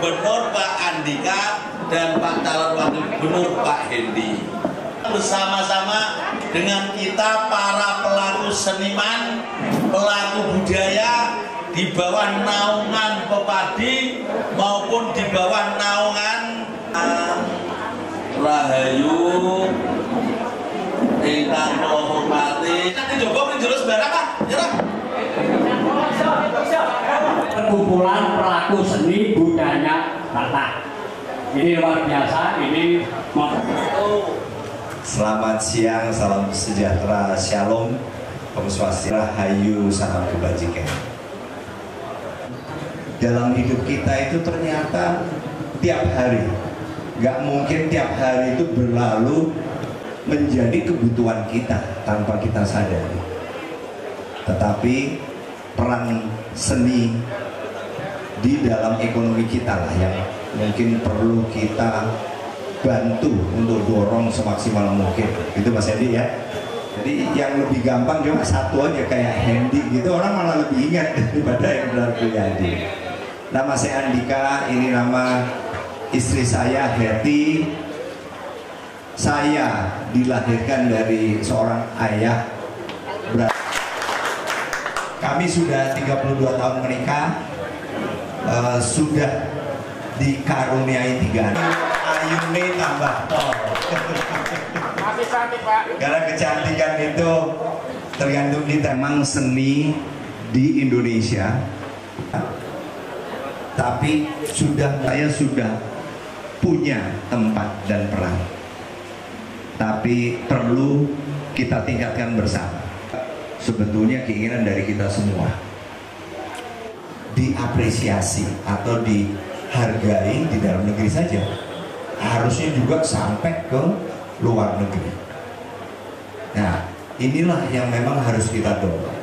Gubernur Pak Andika dan Pak calon Wakil Gubernur Pak Hendi. Bersama-sama dengan kita para pelaku seniman, pelaku budaya di bawah naungan Pepadi maupun di bawah naungan Rahayu ingkang kula hormati. Nek njaba njero sembarang Pak, ya. Perkumpulan pelaku seni budaya Batak. Ini luar biasa, ini Selamat siang, salam sejahtera, shalom, Om Swastiastu, Rahayu, salam kebajikan. Dalam hidup kita itu ternyata tiap hari, nggak mungkin tiap hari itu berlalu menjadi kebutuhan kita tanpa kita sadari. Tetapi peran seni di dalam ekonomi kita lah yang mungkin perlu kita bantu untuk dorong semaksimal mungkin. Itu Mas Hendi ya. Jadi yang lebih gampang cuma satu aja kayak Hendi gitu, orang malah lebih ingat daripada yang benar Priyadi. Nama saya Andika, ini nama istri saya Hetty. Saya dilahirkan dari seorang ayah. Kami sudah 32 tahun menikah, sudah dikaruniai 3 anak. Ayune tambah tol. Masih cantik Pak. Karena kecantikan itu tergantung kita. Memang seni di Indonesia, tapi saya sudah punya tempat dan peran. Tapi perlu kita tingkatkan bersama. Sebetulnya keinginan dari kita semua diapresiasi atau dihargai di dalam negeri saja, harusnya juga sampai ke luar negeri. Nah, inilah yang memang harus kita dorong.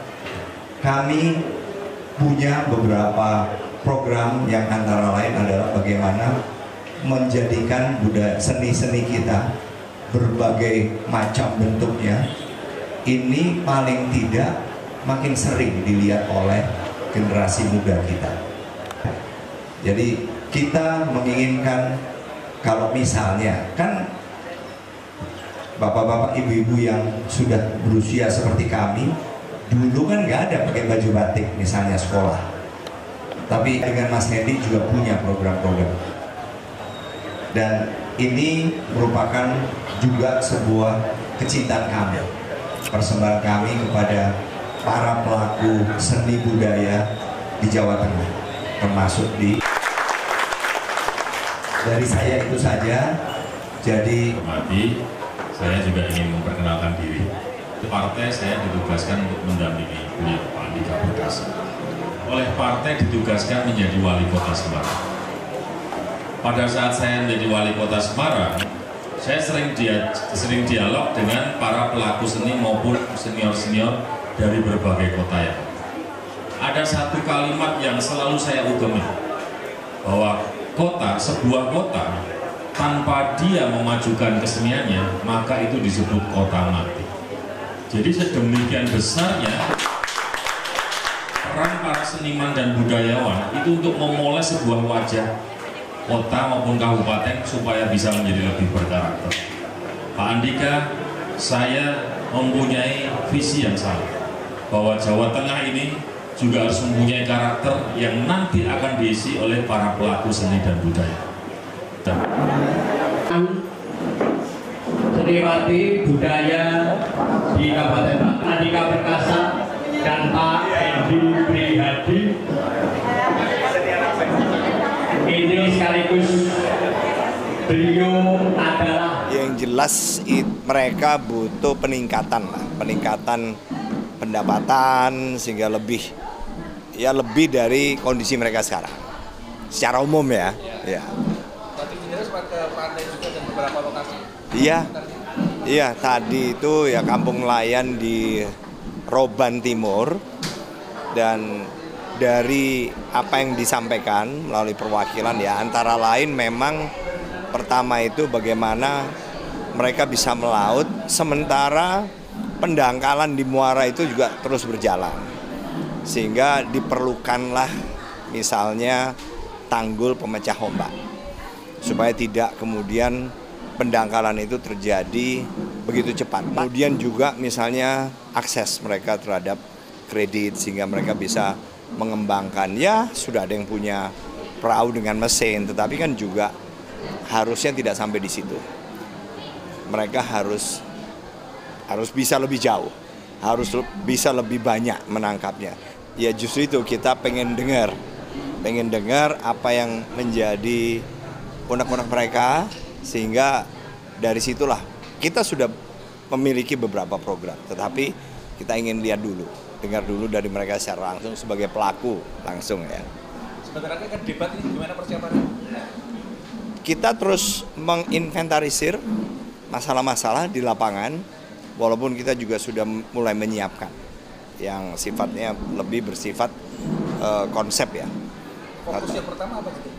Kami punya beberapa program yang antara lain adalah bagaimana menjadikan budaya seni-seni kita berbagai macam bentuknya ini paling tidak makin sering dilihat oleh generasi muda kita. Jadi kita menginginkan kalau misalnya kan bapak-bapak ibu-ibu yang sudah berusia seperti kami dulu kan nggak ada pakai baju batik misalnya sekolah, tapi dengan Mas Hendi juga punya program-program dan ini merupakan juga sebuah kecintaan kami, persembahan kami kepada para pelaku seni budaya di Jawa Tengah, termasuk dari saya itu saja. Jadi saya juga ingin memperkenalkan diri. Di partai saya ditugaskan untuk mendampingi beliau Pak Andika Perkasa. Oleh partai ditugaskan menjadi wali kota Semarang. Pada saat saya menjadi wali kota Semarang, saya sering dialog dengan para pelaku seni maupun senior-senior dari berbagai kota ya. Ada satu kalimat yang selalu saya ugemi, bahwa sebuah kota tanpa dia memajukan keseniannya, maka itu disebut kota mati. Jadi sedemikian besarnya peran para seniman dan budayawan itu untuk memulai sebuah wajah kota maupun kabupaten supaya bisa menjadi lebih berkarakter. Pak Andika, saya mempunyai visi yang sama, bahwa Jawa Tengah ini juga harus mempunyai karakter yang nanti akan diisi oleh para pelaku seni dan budaya. Seniwati budaya di Kabupaten Batak, Andika Perkasa dan Pak Hendi Priyadi. Ini sekaligus beliau adalah yang jelas mereka butuh peningkatan pendapatan sehingga lebih dari kondisi mereka sekarang secara umum ya. Tadi sendiri sempat ke pantai juga dan beberapa lokasi. Iya, tadi itu ya kampung nelayan di Roban Timur, dan dari apa yang disampaikan melalui perwakilan ya antara lain memang pertama itu bagaimana mereka bisa melaut sementara pendangkalan di muara itu juga terus berjalan, sehingga diperlukanlah misalnya tanggul pemecah ombak supaya tidak kemudian pendangkalan itu terjadi begitu cepat. Kemudian juga misalnya akses mereka terhadap kredit sehingga mereka bisa mengembangkan. Ya sudah ada yang punya perahu dengan mesin, tetapi kan juga harusnya tidak sampai di situ. Mereka harus bisa lebih jauh, harus bisa lebih banyak menangkapnya. Ya justru itu kita pengen dengar apa yang menjadi unek-unek mereka, sehingga dari situlah kita sudah memiliki beberapa program, tetapi kita ingin lihat dulu, dengar dulu dari mereka secara langsung sebagai pelaku langsung ya. Sebentar lagi kan debat ini gimana persiapannya? Kita terus menginventarisir masalah-masalah di lapangan, walaupun kita juga sudah mulai menyiapkan yang sifatnya lebih bersifat konsep ya. Fokus yang pertama apa gitu?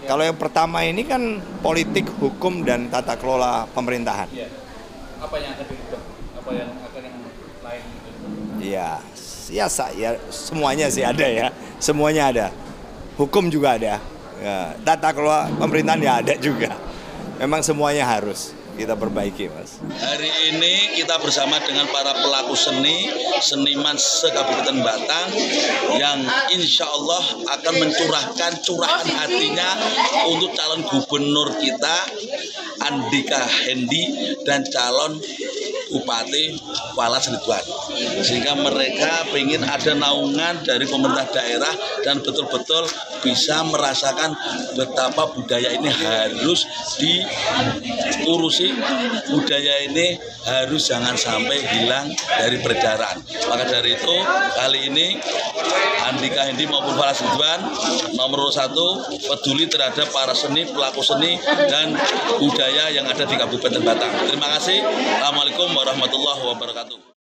Kalau yang pertama ini kan politik, hukum, dan tata kelola pemerintahan. Iya. Apa yang akan dirubah? Apa yang akan yang lain? Ya semuanya sih ada ya, semuanya ada. Hukum juga ada, ya, tata kelola pemerintahan ya ada juga. Memang semuanya harus kita perbaiki, Mas. Hari ini kita bersama dengan para pelaku seni, seniman se-Kabupaten Batang yang insya Allah akan mencurahkan curahan hatinya untuk calon gubernur kita, Andika Hendi, dan calon Bupati Walas Ridwan. Sehingga mereka ingin ada naungan dari pemerintah daerah dan betul-betul bisa merasakan betapa budaya ini harus diurusi. Budaya ini harus jangan sampai hilang dari peredaran. Maka dari itu kali ini Andika Hendi maupun Walas Ridwan nomor 1 peduli terhadap para seni, pelaku seni dan budaya yang ada di Kabupaten Batang. Terima kasih. Assalamualaikum warahmatullahi wabarakatuh.